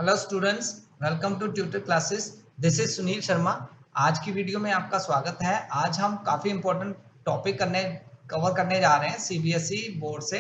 Hello students, welcome to tutor classes. This is Sunil Sharma. आज की video में आपका स्वागत है। आज हम काफ़ी इम्पोर्टेंट टॉपिक कवर करने जा रहे हैं सीबीएसई बोर्ड से।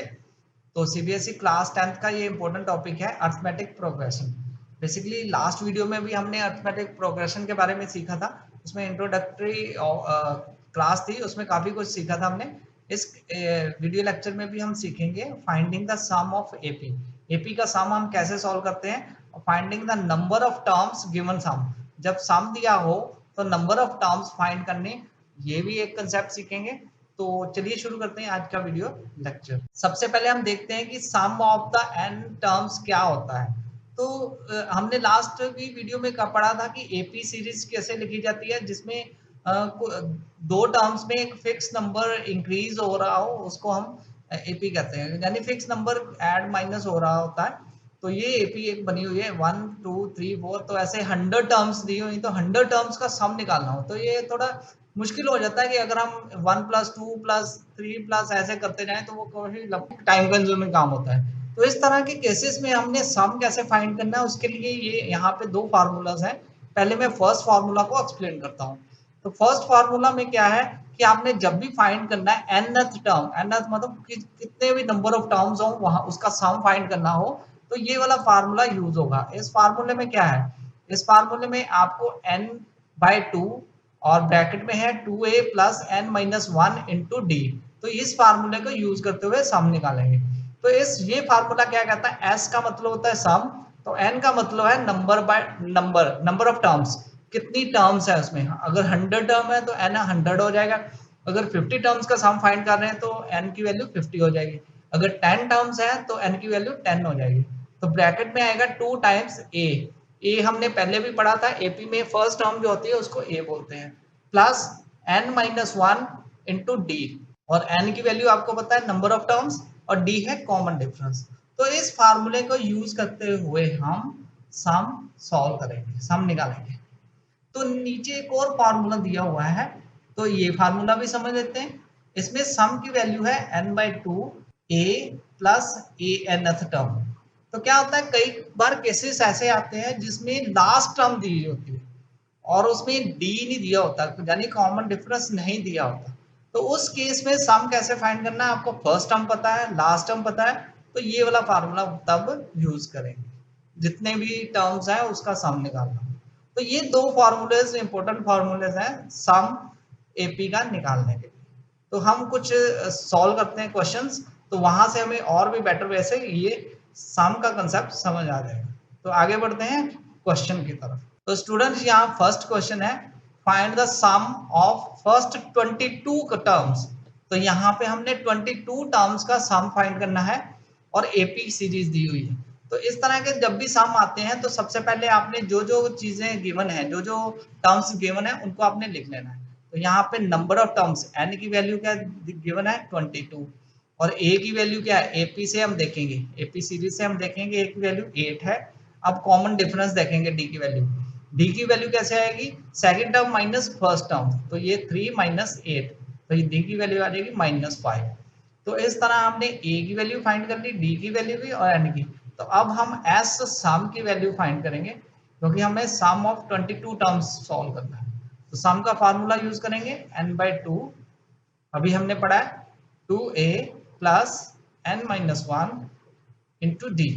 तो सीबीएसई क्लास 10th का ये इम्पोर्टेंट टॉपिक है arithmetic progression. Basically last video में भी हमने अर्थमेटिक प्रोग्रेशन के बारे में सीखा था। उसमें इंट्रोडक्टरी क्लास थी, उसमें काफ़ी कुछ सीखा था हमने। इस वीडियो लेक्चर में भी हम सीखेंगे finding the sum of AP. AP का सम हम कैसे सॉल्व करते हैं, finding the number of terms given sum. जब सम दिया हो तो नंबर ऑफ टर्म्स फाइंड करने, ये भी एक कंसेप्ट सीखेंगे। तो चलिए शुरू करते हैं आज का वीडियो लेक्चर। सबसे पहले हम देखते हैं कि सम ऑफ द एन टर्म्स क्या होता है। तो हमने लास्ट भी वीडियो में पढ़ा था कि एपी सीरीज कैसे लिखी जाती है, जिसमें दो टर्म्स में एक फिक्स नंबर इंक्रीज हो रहा हो, उसको हम एपी कहते हैं। यानी फिक्स नंबर ऐड माइनस हो रहा होता है। तो ये एपी एक बनी हुई है 1 2 3 4। तो ऐसे 100 टर्म्स दी हुई, तो 100 टर्म्स का सम निकालना हो तो ये थोड़ा मुश्किल हो जाता है कि अगर हम 1 प्लस 2 प्लस 3 प्लस ऐसे करते जाएं तो वो काफी टाइम कंज्यूमिंग काम होता है। तो इस तरह के केसेस में हमने सम कैसे फाइंड करना है, उसके लिए ये यहाँ पे दो फार्मूलाज हैं। पहले मैं फर्स्ट फार्मूला को एक्सप्लेन करता हूँ। तो फर्स्ट फार्मूला में क्या है कि आपने जब भी फाइंड करना है nth टर्म, nth मतलब कितने भी नंबर ऑफ टर्म्स हो वहां उसका सम फाइंड करना हो, तो ये वाला फार्मूला यूज होगा। इस फार्मूले में क्या है, इस फार्मूले में आपको n बाई 2 और ब्रैकेट में है 2a plus n minus 1 into d. तो इस फार्मूले को यूज करते हुए सम निकालेंगे। तो इस ये फार्मूला क्या कहता है, s का मतलब होता है सम, तो n का मतलब है number by number of terms, कितनी टर्म्स है उसमें। अगर 100 टर्म है तो n 100 हो जाएगा। अगर 50 टर्म्स का सम फाइंड कर रहे हैं तो n की वैल्यू 50 हो जाएगी। अगर 10 टर्म्स है तो n की वैल्यू 10 हो जाएगी। तो ब्रैकेट में आएगा 2 टाइम्स ए हमने पहले भी पढ़ा था, एपी में फर्स्ट टर्म जो होती है उसको ए बोलते हैं, plus n minus 1 into D. और n की वैल्यू आपको पता है नंबर ऑफ टर्म्स, और डी है कॉमन डिफरेंस। तो इस फार्मूले को यूज करते हुए हम सम सॉल्व करेंगे, सम निकालेंगे। तो नीचे एक और फार्मूला दिया हुआ है, तो ये फार्मूला भी समझ लेते हैं। इसमें सम की वैल्यू है n by 2 a plus A nth term. तो क्या होता है, कई बार केसेस ऐसे आते हैं जिसमें लास्ट टर्म दी होती है और उसमें डी नहीं दिया होता, यानी कॉमन डिफरेंस नहीं दिया होता। तो उस केस में सम कैसे फाइंड करना है, आपको फर्स्ट टर्म पता है, लास्ट टर्म पता है, तो ये वाला फार्मूला तब यूज करेंगे। जितने भी टर्म्स हैं उसका सम निकालना। तो ये दो फार्मूलेज इंपॉर्टेंट फार्मूलेज हैं सम एपी का निकालने के लिए। तो हम कुछ सॉल्व करते हैं क्वेश्चंस, तो वहां से हमें और भी बेटर वे से ये सम का कंसेप्ट समझ आ जाएगा। तो आगे बढ़ते हैं क्वेश्चन की तरफ। तो स्टूडेंट्स यहाँ फर्स्ट क्वेश्चन है, find the sum of first 22 terms. तो यहाँ पे हमने 22 टर्म्स का सम फाइंड करना है और एपी सीरीज दी हुई है। तो इस तरह के जब भी सम आते हैं तो सबसे पहले आपने जो जो चीजें गिवन है, जो जो टर्म्स गिवन है उनको आपने लिख लेना है। तो यहाँ पे नंबर ऑफ टर्म्स n की वैल्यू क्या गिवन है 22, और a की वैल्यू क्या है, एपी से हम देखेंगे, एपी सीरीज से हम देखेंगे a की वैल्यू 8 है। अब कॉमन डिफरेंस देखेंगे d की वैल्यू, d की वैल्यू कैसे आएगी, second term minus first term, तो ये 3 माइनस 8, तो ये d की वैल्यू आ जाएगी -5। तो इस तरह हमने a की वैल्यू फाइंड कर ली, d की वैल्यू भी और n की। तो अब हम s सम की वैल्यू फाइंड करेंगे, क्योंकि हमें सम ऑफ 22 टर्म्स सॉल्व करना है। तो सम का फार्मूला यूज करेंगे n बाई 2, अभी हमने पढ़ा है 2a plus n minus 1 into d.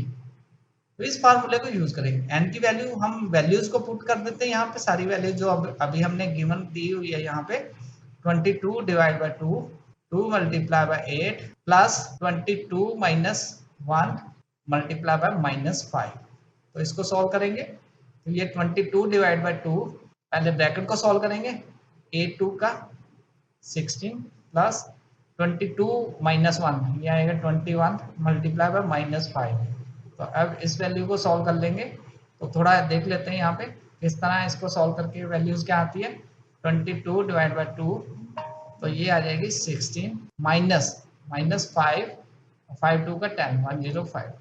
तो इस फार्मूले को यूज करेंगे। n की वैल्यू हम वैल्यूज को पुट कर देते हैं यहाँ पे, सारी वैल्यूज जो अभी हमने गिवन दी हुई है यहाँ पे, 22 divide by 2, 2 multiply by 8 plus 22 minus 1 multiply by -5। तो इसको सॉल्व करेंगे, तो ये 22 डिवाइड बाय 2, पहले ब्रैकेट को सॉल्व करेंगे, a2 का 16 प्लस 22 माइनस 1 ये आएगा 21 मल्टीप्लाई बाय -5। तो अब इस वैल्यू को सॉल्व कर लेंगे। तो थोड़ा देख लेते हैं यहाँ पे किस तरह इसको सॉल्व करके वैल्यूज क्या आती है। 22 डिवाइड बाय 2, तो ये आ जाएगी 16 -5, 5 2 का 10, 105।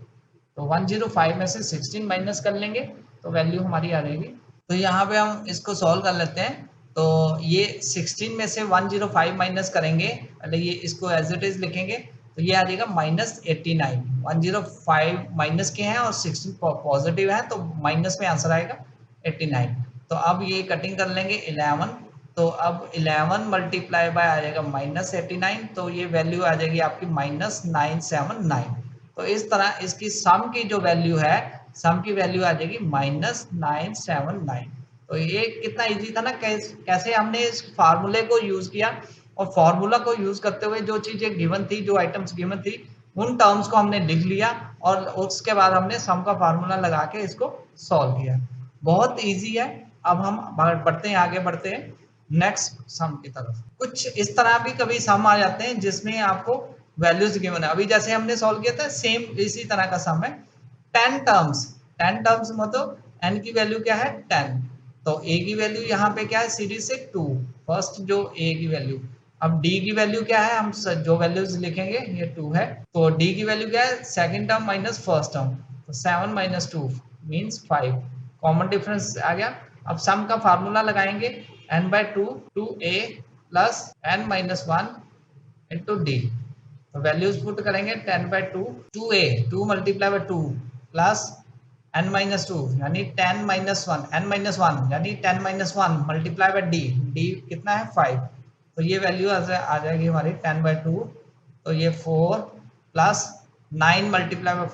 तो 105 में से 16 माइनस कर लेंगे तो वैल्यू हमारी आ जाएगी। तो यहाँ पे हम इसको सॉल्व कर लेते हैं। तो ये 16 में से 105 माइनस करेंगे, पहले ये इसको एज इट इज लिखेंगे, तो ये आ जाएगा -89। 105 माइनस के हैं और 16 पॉजिटिव है, तो माइनस में आंसर आएगा 89। तो अब ये कटिंग कर लेंगे 11, तो अब 11 मल्टीप्लाई बाय आ जाएगा -89, तो ये वैल्यू आ जाएगी आपकी -979। तो इस तरह इसकी सम की जो वैल्यू है, सम की वैल्यू आ जाएगी -979। तो ये कितना इजी था ना, कैसे हमने इस फार्मूले को यूज किया, और फार्मूला को यूज करते हुए जो चीजें गिवन थी, जो आइटम्स गिवन थी, उन टर्म्स को हमने लिख लिया और उसके बाद हमने सम का फार्मूला लगा के इसको सॉल्व किया। बहुत इजी है। अब हम बढ़ते हैं, आगे बढ़ते हैं नेक्स्ट सम की तरफ। कुछ इस तरह भी कभी सम आ जाते हैं जिसमें आपको वैल्यूज गिवन है। अभी जैसे हमने सॉल्व किया था, सेम इसी तरह का सम है। 10 टर्म्स, 10 टर्म्स मतलब n की वैल्यू क्या है 10, तो a की वैल्यू यहाँ पे क्या है सीरीज से 2, फर्स्ट जो a की वैल्यू। अब d की वैल्यू क्या है, हम जो वैल्यूज लिखेंगे ये 2 है, तो d की वैल्यू क्या है second term minus first term, तो 7 माइनस 2 मीन्स 5, कॉमन डिफरेंस आ गया। अब सम का फार्मूला लगाएंगे n/2 2a plus n minus 1 into d. तो वैल्यूज पुट करेंगे 10/2 2a 2 multiply by 2 plus n minus 2 यानी 10 माइनस 1 n माइनस 1 यानी 10 minus 1 multiply by D, D कितना है 5, तो ये वैल्यू आ जाएगी हमारी 10/2, तो ये 4 प्लस 9 मल्टीप्लाई बाय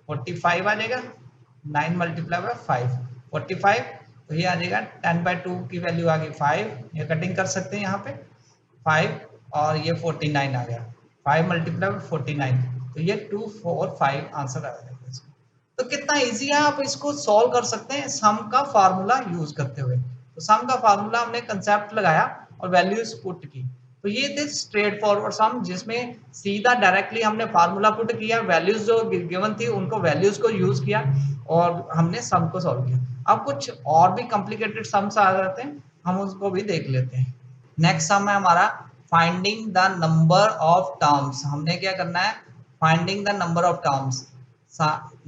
45 आ जाएगा, 9 मल्टीप्लाई बाय 5 45, तो ये आ जाएगा 10/2 की वैल्यू आ गई 5, ये कटिंग कर सकते हैं यहाँ पे 5, और ये 49 आ गया, 5 मल्टीप्लाई बाय 49, तो ये 245 आंसर आ जाएगा इसका। तो कितना इजी है, आप इसको सॉल्व कर सकते हैं सम का फार्मूला यूज करते हुए। तो सम का फार्मूला हमने कंसेप्ट लगाया और वैल्यूज पुट की, तो ये थे स्ट्रेट फॉरवर्ड सम जिसमें सीधा डायरेक्टली हमने फार्मूला पुट किया, वैल्यूज जो गिवन थी उनको वैल्यूज को यूज किया और हमने सम को सॉल्व किया। अब कुछ और भी कॉम्प्लिकेटेड सम्स आ जाते हैं, हम उसको भी देख लेते हैं। नेक्स्ट सम है हमारा finding the number of terms. हमने क्या करना है, finding the number of terms,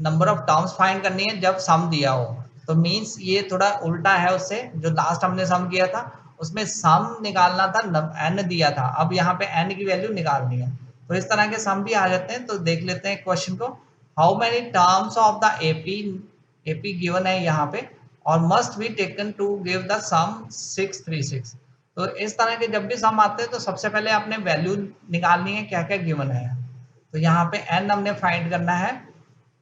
number of terms find करनी है जब सम दिया हो। तो मींस ये थोड़ा उल्टा है उससे, जो लास्ट हमने सम किया था उसमें सम निकालना था, n दिया था, अब यहाँ पे n की वैल्यू निकालनी है। तो इस तरह के सम भी आ जाते हैं। तो देख लेते हैं क्वेश्चन को। How many terms of the AP given है यहाँ पे, और must be taken to give the sum 636। तो इस तरह के जब भी सम आते हैं तो सबसे पहले आपने वैल्यू निकालनी है क्या क्या गिवन है। तो यहाँ पे n हमने फाइंड करना है,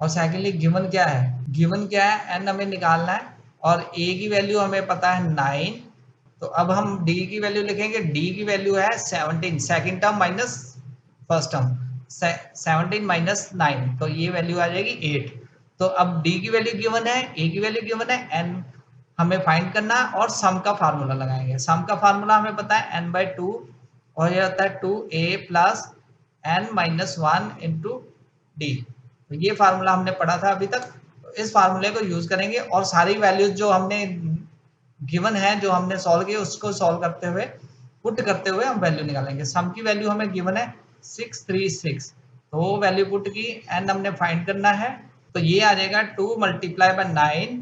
और सेकेंडली गिवन क्या है, गिवन क्या है n हमें निकालना है, और a की वैल्यू हमें पता है 9। तो अब हम d की वैल्यू लिखेंगे, d की वैल्यू है 17, second term minus first term, 17 minus 9, तो ये वैल्यू आ जाएगी 8। तो अब d की वैल्यू गिवन है, a की वैल्यू गिवन है, n हमें फाइंड करना है और सम का फार्मूला लगाएंगे। सम का फार्मूला हमें पता है n/2, और ये होता है 2a plus n minus 1 into d. तो ये फार्मूला हमने पढ़ा था अभी तक, तो इस फार्मूले को यूज करेंगे और सारी वैल्यूज जो हमने गिवन है, जो हमने सॉल्व किया, उसको सॉल्व करते हुए पुट करते हुए हम वैल्यू निकालेंगे। सम की वैल्यू हमें गिवन है 636, तो वो वैल्यू पुट की, n हमने फाइंड करना है, तो ये आ जाएगा 2 मल्टीप्लाई बाय 9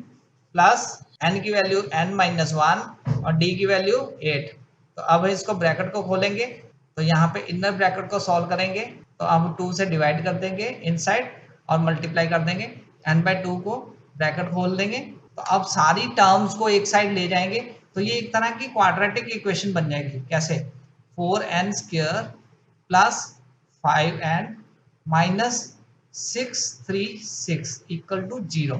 प्लस n की वैल्यू n माइनस 1 और d की वैल्यू 8। तो अब इसको ब्रैकेट को खोलेंगे, तो यहाँ पे इनर ब्रैकेट को सॉल्व करेंगे, तो अब 2 से डिवाइड कर देंगे इनसाइड और मल्टीप्लाई कर देंगे, n/2 को ब्रैकेट खोल देंगे। तो अब सारी टर्म्स को एक साइड ले जाएंगे, तो ये एक तरह की क्वाड्रेटिक इक्वेशन बन जाएगी। कैसे, 4n square plus 5n minus 636 equal to 0।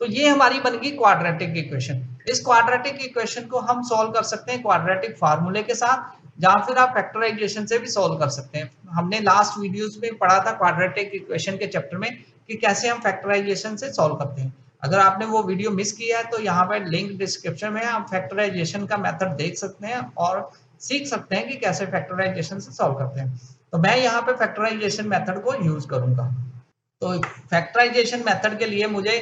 तो ये हमारी बन गई क्वाड्रेटिक इक्वेशन। इस क्वाड्रेटिक इक्वेशन को हम सॉल्व कर सकते हैं क्वाड्रेटिक फार्मूले के साथ, या फिर आप फैक्टराइजेशन से भी सॉल्व कर सकते हैं। हमने लास्ट वीडियोस में पढ़ा था क्वाड्रेटिक इक्वेशन के चैप्टर में कि कैसे हम फैक्टराइजेशन से सॉल्व करते हैं। अगर आपने वो वीडियो मिस किया है तो यहाँ पर लिंक डिस्क्रिप्शन में है, आप फैक्टराइजेशन का मेथड देख सकते हैं और सीख सकते हैं कि कैसे फैक्टराइजेशन से सॉल्व करते हैं। तो मैं यहाँ पे फैक्टराइजेशन मेथड को यूज करूंगा। तो फैक्टराइजेशन मेथड के लिए मुझे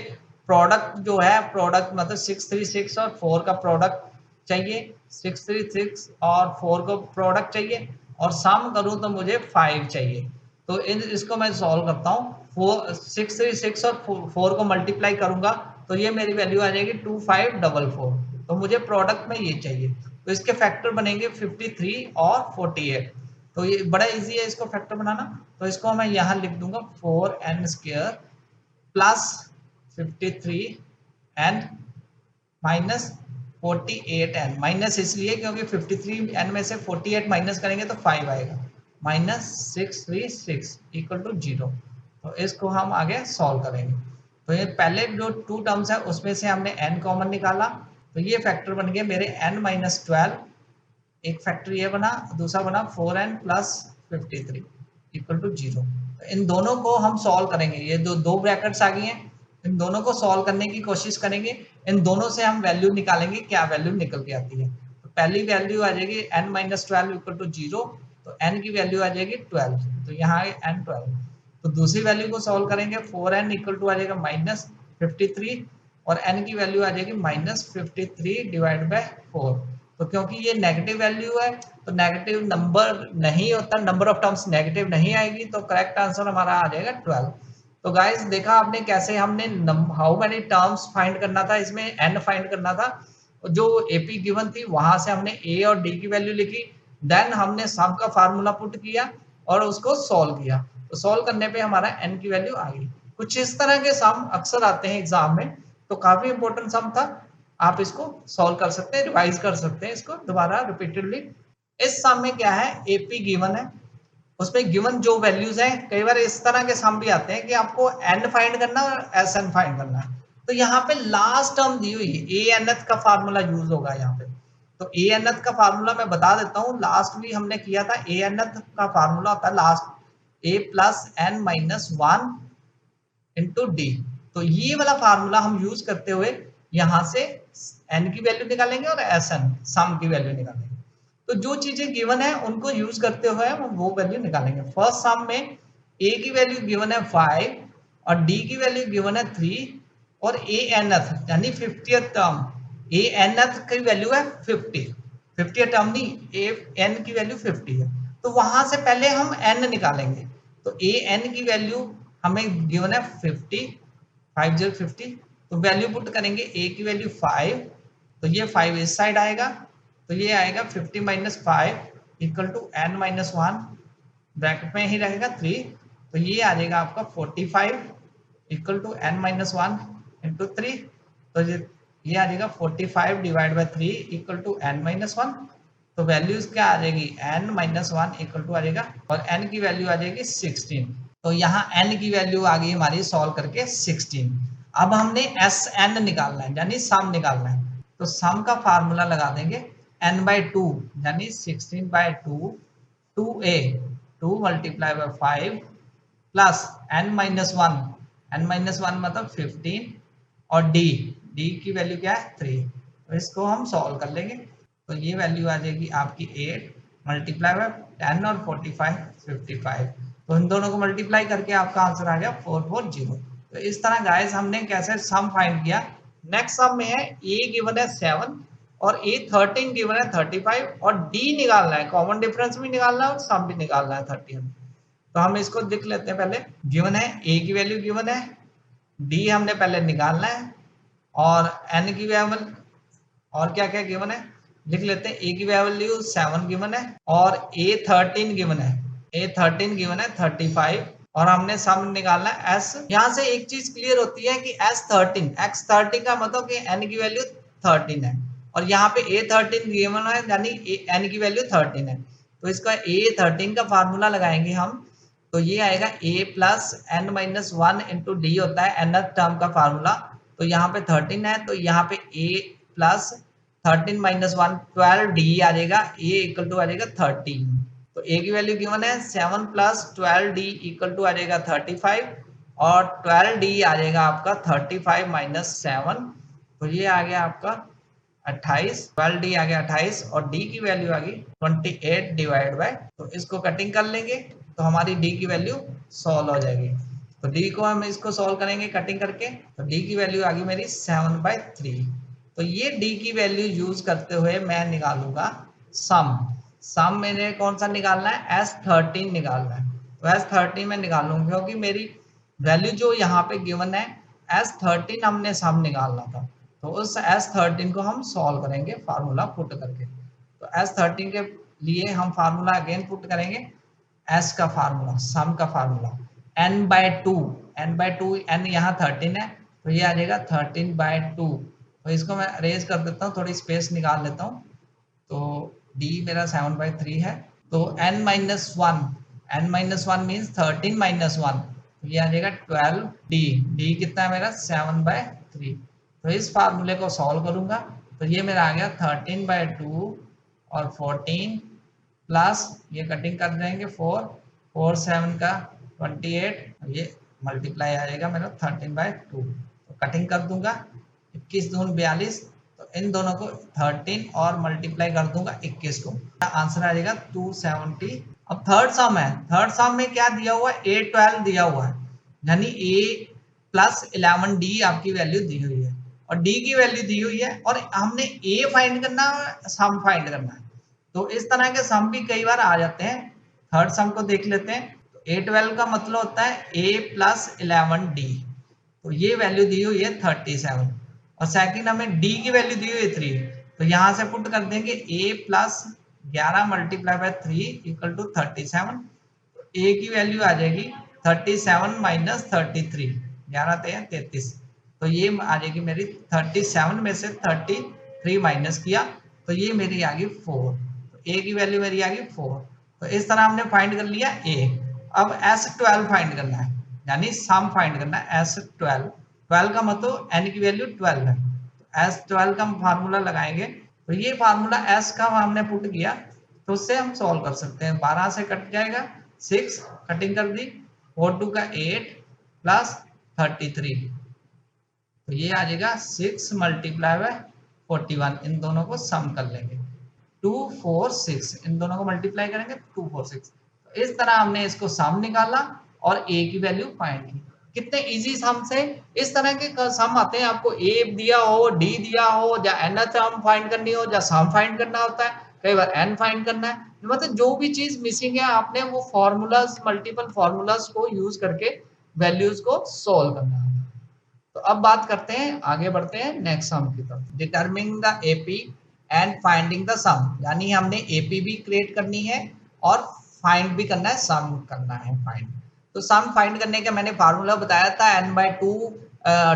प्रोडक्ट जो है, प्रोडक्ट मतलब 636 और 4 का प्रोडक्ट चाहिए, 636 और 4 को प्रोडक्ट चाहिए, और सम करूं तो मुझे 5 चाहिए। तो इसको मैं सॉल्व करता हूँ, 636 और 4 को मल्टीप्लाई करूंगा तो ये मेरी वैल्यू आ जाएगी 2544। तो मुझे प्रोडक्ट में ये चाहिए, तो इसके फैक्टर बनेंगे 53 और 48। तो ये बड़ा इजी है इसको फैक्टर बनाना। तो इसको मैं यहाँ लिख दूंगा 4n² plus 53 N minus 48n। Minus इसलिए क्योंकि 53n में से 48 माइनस करेंगे तो 5 आएगा, माइनस 636 इक्वल टू 0। तो इसको हम आगे सॉल्व करेंगे। तो ये पहले जो टू टर्म्स है उसमें से हमने n कॉमन निकाला, तो ये फैक्टर बन गए मेरे n-12। एक फैक्टर ये बना, दूसरा बना 4n प्लस 53 इक्वल टू 0। इन दोनों को हम सॉल्व करेंगे, ये दो ब्रैकेट्स आ गई हैं, इन दोनों को सॉल्व करने की कोशिश करेंगे। इन दोनों से हम वैल्यू निकालेंगे, क्या वैल्यू निकल के आती है। तो पहली वैल्यू आ जाएगी n-12 इक्वल टू 0, तो n की वैल्यू आ जाएगी 12, तो यहाँ n12। तो दूसरी वैल्यू को सॉल्व करेंगे, 4n इक्वल टू आ जाएगा माइनस 53 और n की वैल्यू आ जाएगी माइनस 53 डिवाइड बाय 4। तो क्योंकि ये नेगेटिव वैल्यू है तो नेगेटिव नंबर नहीं होता, नंबर ऑफ टर्म्स नेगेटिव नहीं आएगी, तो करेक्ट आंसर हमारा आ जाएगा 12। तो गाइस देखा आपने कैसे हमने हाउ मेनी टर्म्स फाइंड करना था, इसमें n फाइंड करना था। जो एपी गिवन थी वहां से हमने a और d की वैल्यू लिखी, देन हमने सम का फार्मूला पुट किया और उसको सॉल्व किया। तो सॉल्व करने पे हमारा n की वैल्यू आ गई। कुछ इस तरह के सम अक्सर आते हैं एग्जाम में, तो काफी इंपॉर्टेंट सम था। आप इसको सॉल्व कर सकते हैं, रिवाइज कर सकते हैं इसको दोबारा रिपीटेडली। इस सम में क्या है, एपी गिवन है, उसमें गिवन जो वैल्यूज हैं, कई बार इस तरह के सम भी आते हैं कि आपको n फाइंड करना है और एस एन फाइंड करना है। तो यहाँ पे लास्ट टर्म दी हुई है, ए एन एथ का फार्मूला यूज होगा यहाँ पे। तो ए एन एथ का फार्मूला मैं बता देता हूँ, लास्ट भी हमने किया था। ए एन एथ का फार्मूला होता है last a plus n minus 1 into d. तो ये वाला फार्मूला हम यूज करते हुए यहाँ से n की वैल्यू निकालेंगे और एस एन सम की वैल्यू निकालेंगे। तो जो चीजें गिवन है उनको यूज करते हुए हम वो वैल्यू निकालेंगे। फर्स्ट सम में a की वैल्यू गिवन है 5 और d की वैल्यू गिवन है 3 और a nth यानी 50th टर्म, a nth की वैल्यू है 50, 50th टर्म नहीं, a n की वैल्यू 50 है। तो वहां से पहले हम n निकालेंगे। तो a n की वैल्यू हमें गिवन है 50, 50, तो वैल्यू पुट करेंगे, a की वैल्यू 5, तो ये 5 इस साइड आएगा, तो ये आएगा 50 minus 5 equal to n minus 1, bracket में ही रहेगा 3, तो ये आ जाएगा आपका 45 equal to n minus 1 into 3, तो ये आ जाएगा 45 divide by 3 equal to n minus 1। तो वैल्यूज क्या आ जाएगी, n माइनस 1 इक्वल टू आ जाएगा और n की वैल्यू आ जाएगी 16। तो यहाँ n की वैल्यू आ गई हमारी सॉल्व करके 16। अब हमने एस एन निकालना है यानी सम निकालना है। तो सम का फार्मूला लगा देंगे n बाई 2 यानी 16 by 2 2a 2 multiply by 5 plus n minus 1, n minus 1 मतलब 15 और d की वैल्यू क्या है 3। तो इसको हम सॉल्व कर लेंगे। तो ये वैल्यू आ जाएगी आपकी 8 मल्टीप्लाई बाई 10 और 45 55। तो इन दोनों को मल्टीप्लाई करके आपका आंसर आ गया 440। तो इस तरह गाइस हमने कैसे सम फाइंड किया। नेक्स्ट सम में है a गिवन है 7 और a 13 गिवन है 35 और d निकालना है, कॉमन डिफरेंस भी निकालना है और सम भी निकालना है 13। तो हम इसको देख लेते हैं। पहले गिवन है a की वैल्यू गिवन है, d हमने पहले निकालना है और n की वैल्यू और क्या क्या गिवन है लिख लेते हैं। a की वैल्यू 7 गिवन है और a 13 गिवन है, a 13 गिवन है 35 और हमने सम निकालना है s। यहाँ से एक चीज क्लियर होती है कि x13 का मतलब कि n की वैल्यू 13 है और यहाँ पे a 13 गिवन है यानी n की वैल्यू 13 है। तो इसका a 13 का फार्मूला लगाएंगे हम, तो ये आएगा a plus n minus 1 into D होता है nth टर्म का फार्मूला। तो यहाँ पे 13 है तो यहाँ पे a प्लस 13 माइनस 1 12 डी आ जाएगा, a इक्वल टू आ जाएगा 13। तो a की वैल्यू गिवन है 7 प्लस 12 डी इक्वल टू आ जाएगा 35 और 12 डी आ जाएगा आपका 35 माइनस 7, तो ये आ गया आपका 28, 12 डी आ गया 28 और d की वैल्यू आ गई 28 डिवाइड बाय, तो इसको कटिंग कर लेंगे तो हमारी d की वैल्यू सॉल्व हो जाएगी। तो d को हम इसको सॉल्व करेंगे कटिंग करके, तो d की वैल्यू आ गई मेरी 7/3। तो ये d की वैल्यू यूज करते हुए मैं निकालूंगा सम। सम मेरे कौन सा निकालना है, S13 निकालना है। तो S13 में निकालूंगा क्योंकि मेरी वैल्यू जो यहाँ पे गिवन है S13 हमने सम निकालना था, तो उस S13 को हम सॉल्व करेंगे फार्मूला पुट करके। तो S13 के लिए हम फार्मूला अगेन पुट करेंगे, एस का फार्मूला, सम का फार्मूला n/2, n/2, n यहाँ 13 है तो ये आ जाएगा 13/2। तो इसको मैं अरेंज कर देता हूँ, थोड़ी स्पेस निकाल लेता हूँ। तो d मेरा 7/3 है, तो n-1, n-1 मीन्स 13-1, तो ये आ जाएगा 12d, d कितना है मेरा 7/3। तो इस फार्मूले को सॉल्व करूंगा तो ये मेरा आ गया 13/2 और 14 प्लस ये कटिंग कर देंगे 4 7 का 28, ये मल्टीप्लाई आ जाएगा मेरा 13/2। तो कटिंग कर दूंगा 21 दून 42, तो इन दोनों को 13 और मल्टीप्लाई कर दूंगा 21 को, आंसर आ जाएगा 270। अब थर्ड सम है, थर्ड सम में क्या दिया हुआ है, A12 दिया हुआ है, यानी A+11D आपकी वैल्यू दी हुई है और D की वैल्यू दी हुई है और हमने A फाइंड करना है, सम फाइंड करना है। तो इस तरह के सम भी कई बार आ जाते हैं। थर्ड सम को देख लेते हैं। तो A12 का मतलब होता है A+11D, तो ये वैल्यू दी हुई है 37 और सेकंड हमें D की वैल्यू दी हुई है 3, तो यहाँ से पुट कर देंगे A+11 multiply by 3 equal to 37। A की वैल्यू आ जाएगी 37 माइनस 33, 11×3 = 33, तो ये आ जाएगी मेरी 37 में से 33 माइनस किया तो ये मेरी आ गई 4, तो A की वैल्यू मेरी आ गई 4। तो इस तरह हमने फाइंड कर लिया A। अब S12 फाइंड करना है, यानी सम फाइंड करना है। S12, 12 का मतलब n की वैल्यू 12 है, तो S12 का फार्मूला लगाएंगे। तो ये फार्मूला S का हमने पुट किया तो उससे हम सॉल्व कर सकते हैं। 12 से कट जाएगा 6, कटिंग कर दी, 4 2 का 8 प्लस 33, तो ये आ जाएगा 6 मल्टीप्लाई बाय 41, इन दोनों को सम कर लेंगे 246, इन दोनों को मल्टीप्लाई करेंगे 246। तो इस तरह हमने इसको सम निकाला और A की वैल्यू फाइंड की। कितने इजी सम से, इस तरह के सम आते हैं, आपको A दिया हो, D दिया हो, या nth सम फाइंड करनी हो, या सम फाइंड करना होता है, कई बार n फाइंड करना है, मतलब जो भी चीज मिसिंग है आपने वो फॉर्मूलाज, मल्टीपल फॉर्मूलाज को यूज करके वैल्यूज को सोल्व करना है। तो अब बात करते हैं, आगे बढ़ते हैं नेक्स्ट सम की तरफ। Determining the AP and finding the sum, यानी हमने एपी भी क्रिएट करनी है और फाइंड भी करना है, सम करना है फाइंड। तो सम फाइंड करने का मैंने फार्मूला बताया था n/2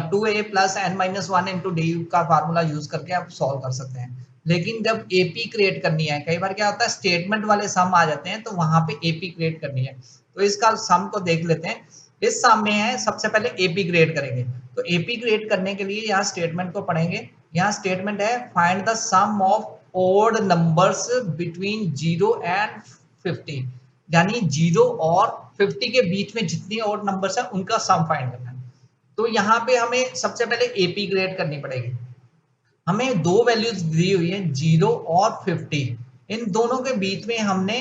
2a plus n-1 into D का फार्मूला यूज करके आप सॉल्व कर सकते हैं। लेकिन जब एपी क्रिएट करनी है, कई बार क्या होता है स्टेटमेंट वाले सम आ जाते हैं, तो वहां पे एपी क्रिएट करनी है। तो इसका सम को देख लेते हैं। इस सम में है, सबसे पहले एपी क्रिएट करेंगे। तो एपी क्रिएट करने के लिए यहाँ स्टेटमेंट को पढ़ेंगे। यहाँ स्टेटमेंट है find the sum of odd numbers between 0 and 50, यानी 0 और 50 के बीच में जितनी ओड नंबर्स है उनका सम फाइंड करना है। तो यहाँ पे हमें सबसे पहले एपी क्रिएट करनी पड़ेगी। हमें दो वैल्यूज दी हुई है 0 और 50, इन दोनों के बीच में हमने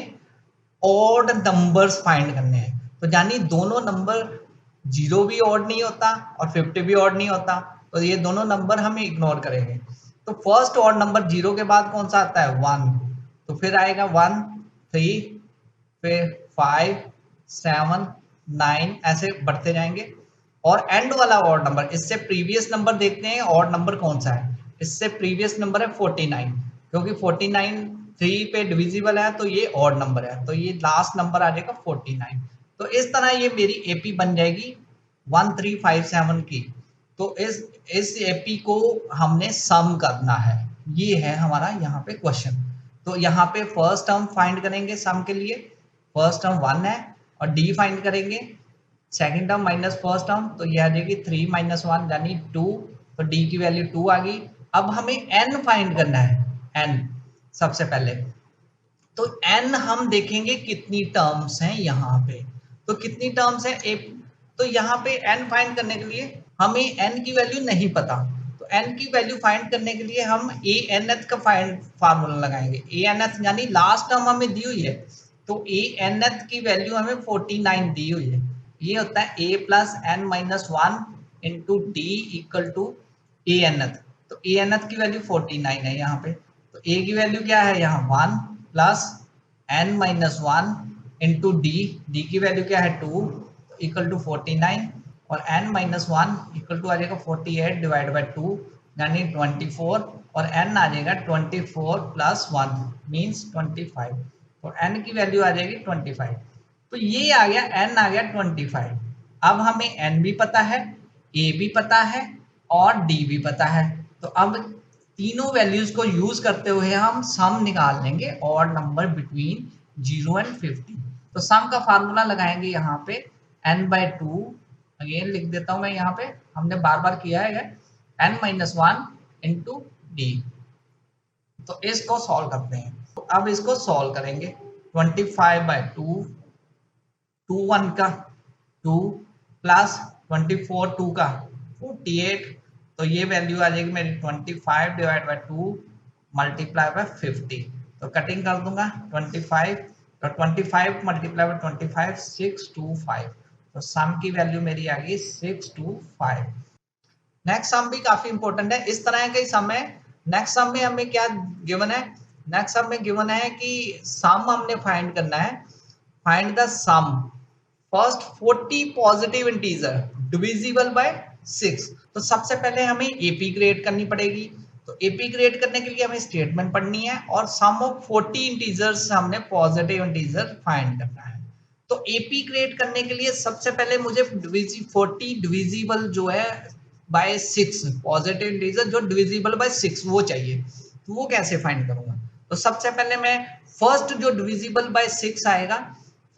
ऑड नंबर्स फाइंड करने हैं। तो यानी दोनों नंबर 0 भी ऑड नहीं होता और 50 भी ऑड नहीं होता, तो ये दोनों नंबर हम इग्नोर करेंगे। तो फर्स्ट ऑड नंबर 0 के बाद कौन सा आता है 1, तो फिर आएगा 1 3 फिर 5 7 9 ऐसे बढ़ते जाएंगे। और एंड वाला ऑड नंबर, इससे प्रीवियस नंबर देखते हैं ऑड नंबर कौन सा है। इससे प्रीवियस नंबर है 49, क्योंकि 49 3 पे डिविजिबल है तो ये ऑड नंबर है, तो ये लास्ट नंबर आ जाएगा 49। तो इस तरह ये मेरी एपी बन जाएगी 1357 की। तो इस एपी को हमने सम करना है, ये है हमारा यहाँ पे क्वेश्चन। तो यहाँ पे फर्स्ट टर्म फाइंड करेंगे सम के लिए, फर्स्ट टर्म 1 है और डी फाइंड करेंगे, second term minus first term, तो ये आ जाएगी 3 - 1 यानी 2, तो डी की वैल्यू 2 आ गई। अब हमें एन फाइंड करना है, एन सबसे पहले। तो एन हम देखेंगे कितनी टर्म्स हैं यहाँ पे, तो कितनी टर्म्स है तो यहाँ पे एन फाइंड करने के लिए हमें एन की वैल्यू नहीं पता, तो एन की वैल्यू फाइंड करने के लिए हम ए एन एथ का फाइंड फार्मूला लगाएंगे। ए एन एथ यानी लास्ट टर्म हमें दी हुई है, तो ए एन एथ की वैल्यू हमें 49 दी हुई है। ये होता है a plus n minus 1 into d equal to a n th. तो ए एन एथ की वैल्यू 49 है यहाँ पे, तो a की वैल्यू क्या है यहाँ 1 plus n minus 1 into d की वैल्यू क्या है 2 इक्वल टू 49, और n माइनस 1 इक्वल टू आ जाएगा 48 डिवाइड बाई 2 यानी 24, और n आ जाएगा 24 प्लस 1 मीन्स 25। तो n की वैल्यू आ जाएगी 25। तो ये आ गया, n आ गया 25। अब हमें n भी पता है, a भी पता है और d भी पता है। तो अब तीनों वैल्यूज को यूज करते हुए हम सम निकाल लेंगे और नंबर बिटवीन 0 एंड 50। तो सम का फार्मूला लगाएंगे यहाँ पे n/2, अगेन लिख देता हूं मैं यहाँ पे, हमने बार बार किया है n-1 इंटू डी। तो इसको सॉल्व करते हैं। तो अब इसको सॉल्व करेंगे। 25/2, 2 1 का 2 प्लस 24 2 का 48। तो ये वैल्यू आ जाएगी मेरी 25/2 मल्टीप्लाई बाय 50। तो कटिंग कर दूंगा 25, तो 25 मल्टीप्लाई बाय 25 625। तो सम की वैल्यू मेरी आ गई 625। नेक्स्ट सम भी काफी इंपॉर्टेंट है, इस तरह का ही सम है। नेक्स्ट सम में हमें क्या गिवन है, नेक्स्ट सम में गिवन है कि सम हमने फाइंड करना है। Find the sum first 40 positive integer divisible by 6। तो सबसे पहले हमें एपी क्रिएट करनी पड़ेगी। तो एपी क्रिएट करने के लिए हमें स्टेटमेंट पढ़नी है और सम ऑफ 40 इंटीजर्स हमने पॉजिटिव इंटीजर फाइंड करना है। तो एपी क्रिएट करने के लिए सबसे पहले मुझे 40 डिविजिबल जो है बाय 6, पॉजिटिव इंटीजर जो डिविजिबल बाय 6 वो चाहिए। तो वो कैसे फाइंड करूंगा? तो सबसे पहले मैं फर्स्ट जो डिविजिबल बाय 6 आएगा,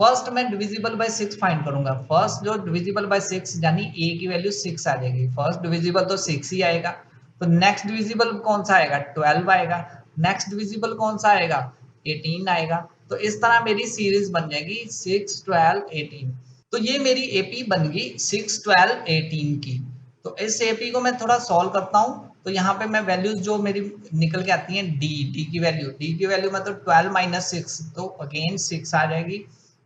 फर्स्ट मैं डिविजिबल बाय 6 फाइंड करूंगा। फर्स्ट जो डिविजिबल बाय 6 यानी a की वैल्यू 6 आ जाएगी। फर्स्ट डिविजिबल तो 6 ही आएगा। तो नेक्स्ट डिविजिबल कौन सा आएगा? 12 आएगा। नेक्स्ट डिविजिबल कौन सा आएगा? 18 आएगा। तो इस तरह मेरी सीरीज बन जाएगी 6 12 18। तो ये मेरी एपी बन गई 6 12 18 की। तो इस एपी को मैं थोड़ा सॉल्व करता हूँ। तो यहाँ पे मैं वैल्यूज जो मेरी निकल के आती हैं, डी की वैल्यू मतलब 12 माइनस 6, तो अगेन 6 आ जाएगी।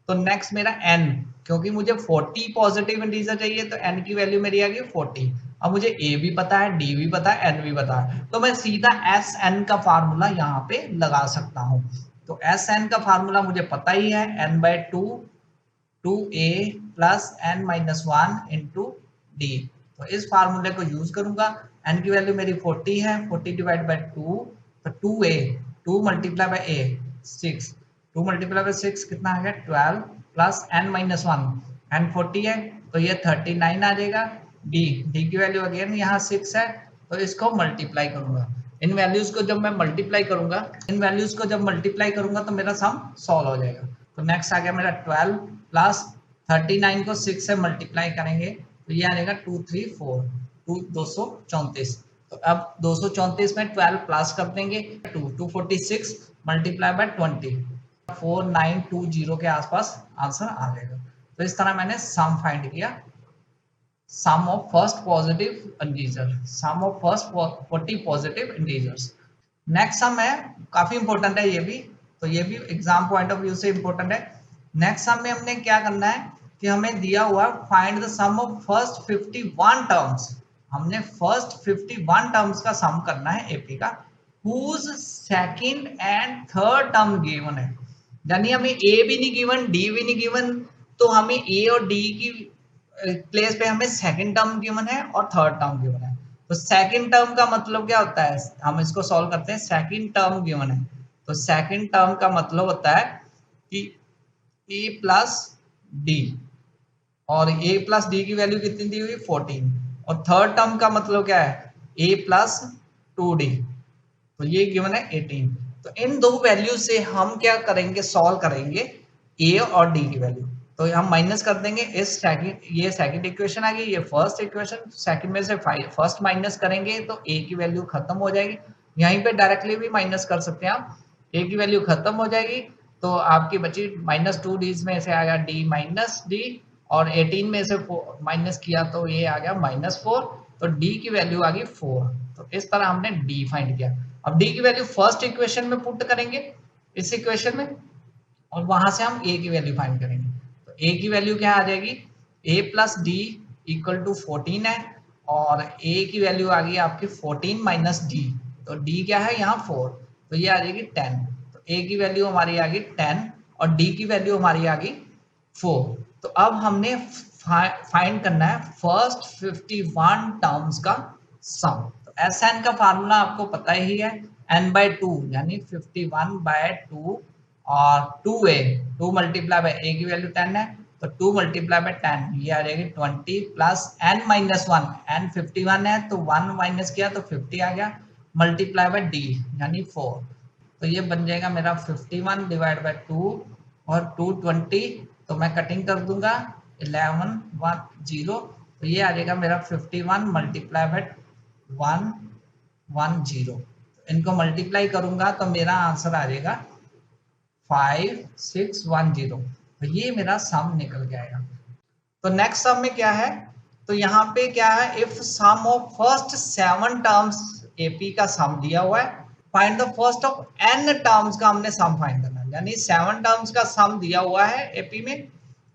तो नेक्स्ट मेरा n, क्योंकि मुझे 40 पॉजिटिव इंटीजर चाहिए तो n की वैल्यू मेरी आ गई 40। अब मुझे a भी पता है, d भी पता है, n भी पता है, तो मैं सीधा sn का फार्मूला यहाँ पे लगा सकता हूँ। तो sn का फार्मूला मुझे पता ही है, n/2 2a plus n-1 into d. तो इस फार्मूले को यूज करूंगा। n की वैल्यू मेरी 40 है, 40 डिवाइड बाय 2, तो 2a, 2 multiply by a 6, 2 multiply by 6 कितना आ गया 12 प्लस n-1, n 40 है तो ये 39 आ जाएगा। डी की वैल्यू अगेन यहाँ 6 है, तो इसको मल्टीप्लाई करूंगा। इन वैल्यूज को जब मैं मल्टीप्लाई करूंगा तो मेरा सम सॉल्व हो जाएगा। तो नेक्स्ट आ गया मेरा 12 प्लस 39 को 6 से मल्टीप्लाई करेंगे तो ये आ जाएगा 234, 234। तो अब 234 में 12 प्लस कर देंगे 246 मल्टीप्लाई बाय 20, 4920 के आसपास आंसर आ जाएगा। तो इस तरह मैंने सम फाइंड किया, sum of first positive integer, sum of first 40 positive integers। Next sum है, काफी इंपॉर्टेंट है ये भी, तो ये भी एग्जाम पॉइंट ऑफ व्यू से इंपॉर्टेंट है। नेक्स्ट सम में हमने क्या करना है कि हमें दिया हुआ find the sum of first 51 terms. हमने फर्स्ट 51 टर्म्स का सम करना है एपी का, whose second and third term given है। यानी हमें ए भी नहीं गिवन, डी भी नहीं गिवन, तो हमें ए और डी की प्लेस पे हमें सेकंड टर्म गिवन है और थर्ड टर्म गिवन है। तो सेकंड टर्म का मतलब क्या होता है, हम इसको सॉल्व करते हैं। सेकंड टर्म गिवन है तो सेकंड टर्म का मतलब होता है कि ए प्लस डी, और ए प्लस डी की वैल्यू कितनी दी हुई 14। और थर्ड टर्म का मतलब क्या है, ए प्लस 2d, तो ये गिवन है 18। तो इन दो वैल्यू से हम क्या करेंगे, सॉल्व करेंगे ए और डी की वैल्यू। तो हम माइनस कर देंगे इस सेकंड, ये सेकंड इक्वेशन आ गई, ये फर्स्ट इक्वेशन, सेकंड में से फर्स्ट माइनस करेंगे तो ए की वैल्यू खत्म हो जाएगी। यहीं पे डायरेक्टली भी माइनस कर सकते हैं आप, ए की वैल्यू खत्म हो जाएगी तो आपकी बची -2d में से आएगा d माइनस डी, और 18 में से माइनस किया तो ये आ गया -4, तो d की वैल्यू आ गई 4। तो इस तरह हमने d फाइंड किया। अब d की वैल्यू फर्स्ट इक्वेशन में पुट करेंगे इस इक्वेशन में, और वहां से हम a की वैल्यू फाइंड करेंगे। तो a की वैल्यू क्या आ जाएगी, a plus d equal to 14 है, और a की वैल्यू आ गई आपकी 14 माइनस डी, तो d क्या है यहाँ 4, तो ये आ जाएगी 10। तो a की वैल्यू हमारी आ गई 10 और d की वैल्यू हमारी आ गई 4। तो अब हमने फाइंड करना है फर्स्ट 51 टर्म्स का सम। तो Sn का फार्मूला आपको पता ही है, n/2 यानी 51/2 और 2a, 2 मल्टीप्लाई बाय a की वैल्यू 10 है तो 2 मल्टीप्लाई बाय 10 ये आ जाएगी 20 प्लस n माइनस 1, n 51 है तो 1 माइनस किया तो 50 आ गया, मल्टीप्लाई बाय d यानी 4, तो ये बन जाएगा मेरा 51 डिवाइड बाय 2 और 220, तो मैं कटिंग कर दूंगा 11 1 0, तो ये आ जाएगा मेरा 51 मल्टीप्लाई बाय 1 1 0, इनको मल्टीप्लाई करूंगा तो मेरा आंसर आ जाएगा 5610, तो ये मेरा सम निकल के आएगा। तो नेक्स्ट सम में क्या है, तो यहाँ पे क्या है, if sum of first 7 terms AP का सम दिया हुआ है, find the first of n terms का हमने सम फाइंड करना है, यानी 7 टर्म्स का सम दिया हुआ है एपी में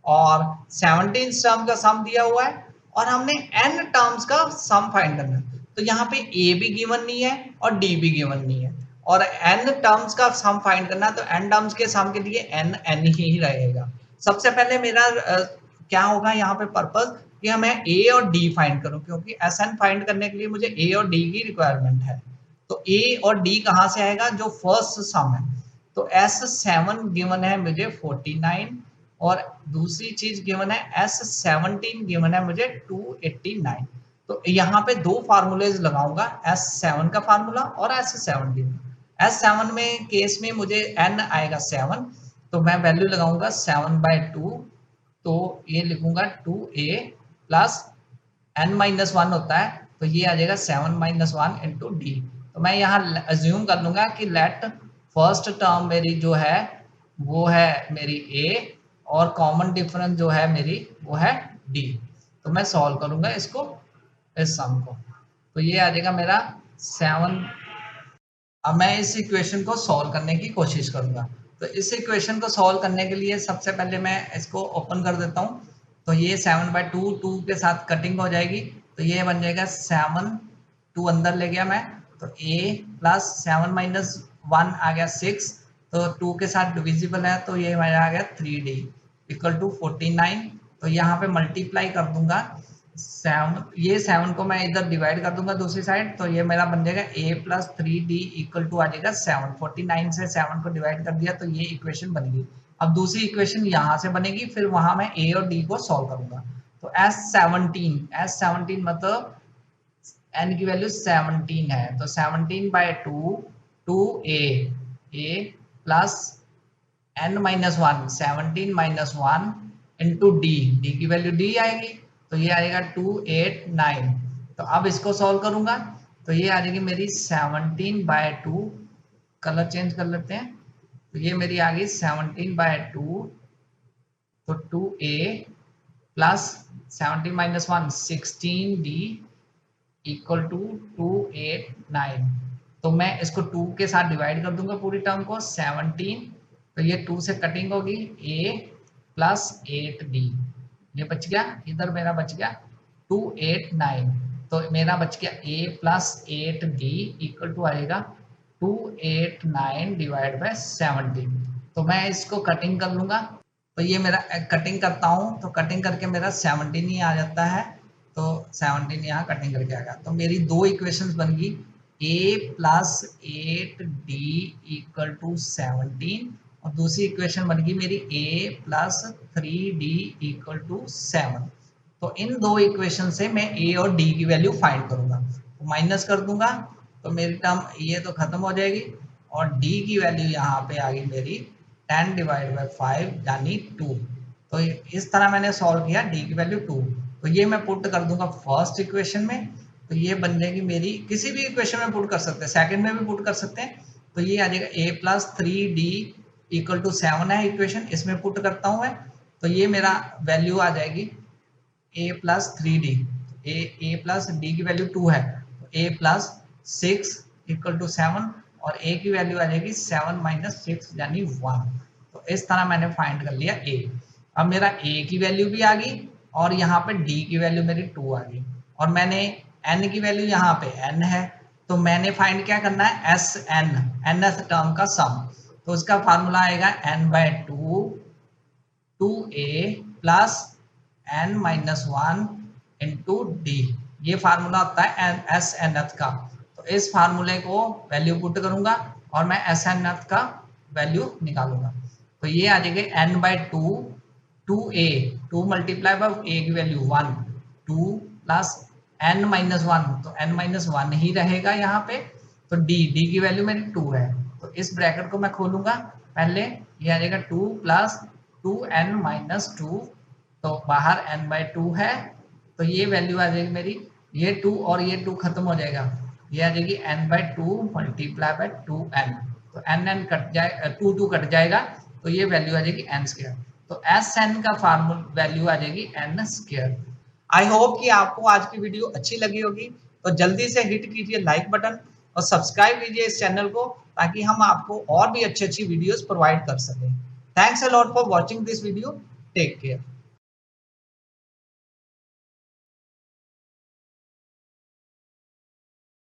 और 17 टर्म का सम दिया हुआ है और हमने n टर्म्स का सम फाइंड करना है। तो यहाँ पे a भी गिवन नहीं है और d भी गिवन नहीं है और n टर्म्स का सम फाइंड करना, तो n टर्म्स के सम के लिए n ही रहेगा। सबसे पहले मेरा क्या होगा यहाँ पे पर्पस कि मैं a और d फाइंड करूं, क्योंकि Sn फाइंड करने के लिए मुझे a और d की रिक्वायरमेंट है। तो a और d कहाँ से आएगा, जो फर्स्ट सम है, तो S7 गिवन है मुझे 49 और दूसरी चीज गिवन है S17 गिवन है मुझे 289। तो यहाँ पे दो फार्मूलेज लगाऊंगा, S7 का फार्मूला और S17। S7 में केस में मुझे n आएगा 7, तो मैं वैल्यू लगाऊंगा 7/2, तो ये लिखूंगा 2a प्लस n माइनस 1 होता है तो ये आ जाएगा 7 माइनस 1 इंटू डी। तो मैं यहाँ अज्यूम कर लूंगा कि लेट फर्स्ट टर्म मेरी जो है वो है मेरी a और कॉमन डिफरेंस जो है मेरी वो है d। तो मैं सॉल्व करूंगा इसको, इस सम को, तो ये आ जाएगा मेरा 7। अब मैं इस इक्वेशन को सॉल्व करने की कोशिश करूंगा। तो इस इक्वेशन को सॉल्व करने के लिए सबसे पहले मैं इसको ओपन कर देता हूं, तो ये 7/2 2 के साथ कटिंग हो जाएगी, तो ये बन जाएगा 7, 2 अंदर ले गया मैं, तो a प्लस 7 माइनस 1 आ गया 6, तो 2 के साथ डिविजिबल है तो ये मेरा आ गया 3d इक्वल टू 49। तो यहाँ पे मल्टीप्लाई कर दूंगा 7, ये 7 को मैं इधर डिवाइड कर दूंगा दूसरी साइड, तो ये मेरा बन जाएगा a plus 3d equal to आ जाएगा 7। 49 से 7 को डिवाइड कर दिया तो ये इक्वेशन बन गई। अब दूसरी इक्वेशन यहाँ से बनेगी, फिर वहां मैं a और d को सॉल्व करूंगा। तो S17 मतलब n की वैल्यू 17 है, तो 17/2 2a plus n minus 1 17 minus 1 into d की वैल्यू d आएगी, तो ये आएगा 289। तो अब इसको सॉल्व करूंगा तो ये आ जाएगी मेरी 17/2, कलर चेंज कर लेते हैं, तो ये मेरी आ गई 17/2, तो 2a plus 17 minus 1 16d equal to 289। तो मैं इसको 2 के साथ डिवाइड कर दूंगा पूरी टर्म को 17, तो ये 2 से कटिंग होगी a प्लस 8d, ये बच गया, इधर मेरा बच गया 289, तो मेरा बच गया a plus 8d equal to आएगा 289 डिवाइड बाय 17। तो मैं इसको कटिंग कर लूंगा, तो ये मेरा कटिंग करता हूं तो कटिंग करके मेरा 17 ही आ जाता है, तो 17 यहाँ कटिंग करके आ गया। तो मेरी दो इक्वेशंस बन गई, a plus 8d equal to 17 और दूसरी इक्वेशन बन गई मेरी a plus 3d equal to 7। तो इन दो इक्वेशन से मैं a और d की वैल्यू फाइंड करूंगा, तो माइनस कर दूंगा तो मेरी टर्म ये तो खत्म हो जाएगी और d की वैल्यू यहाँ पे आ गई मेरी 10 डिवाइड बाई 5 यानी 2। तो इस तरह मैंने सॉल्व किया, d की वैल्यू 2, तो ये मैं पुट कर दूंगा फर्स्ट इक्वेशन में, तो ये बन जाएगी मेरी, किसी भी इक्वेशन में पुट कर सकते हैं, सेकंड में भी पुट कर सकते हैं, तो ये आ जाएगा a plus 3d equal to 7 है इक्वेशन, इसमें पुट करता हूं मैं, तो ये मेरा वैल्यू आ जाएगी a plus 3d, a plus d की वैल्यू 2 है, तो a प्लस 6 इक्वल टू 7 और a की वैल्यू आ जाएगी 7 माइनस 6 यानी 1। तो इस तरह मैंने फाइंड कर लिया a। अब मेरा a की वैल्यू भी आ गई और यहाँ पे d की वैल्यू मेरी 2 आ गई और मैंने n की वैल्यू यहाँ पे n है, तो मैंने फाइंड क्या करना है, Sn nth टर्म का सम, तो उसका फार्मूला आएगा n/2 2a plus n minus 1 into D, ये फार्मूला होता है Snth का। तो इस फार्मूले को वैल्यू पुट करूंगा और मैं Snth का वैल्यू निकालूंगा। तो ये आ जाएगा n/2 2a, 2 multiply by a की वैल्यू 1, 2 प्लस n-1, तो n-1 ही रहेगा यहाँ पे। तो d की वैल्यू मेरी 2 है, तो इस ब्रैकेट को मैं खोलूंगा पहले, ये आ जाएगा 2 प्लस 2n-2, तो बाहर n/2 है, तो ये वैल्यू आ जाएगी मेरी, ये 2 और ये 2 खत्म हो जाएगा, ये आ जाएगी n/2 मल्टीप्लाई बाय 2n, तो n कट जाए, 2 कट जाएगा, तो ये वैल्यू आ जाएगी n स्क्वायर। तो Sn का फार्मूला वैल्यू आ जाएगी n स्क्वायर। आई होप कि आपको आज की वीडियो अच्छी लगी होगी, तो जल्दी से हिट कीजिए लाइक बटन और सब्सक्राइब कीजिए इस चैनल को, ताकि हम आपको और भी अच्छी अच्छी वीडियोस प्रोवाइड कर सकें। Thanks a lot for watching this video. Take care.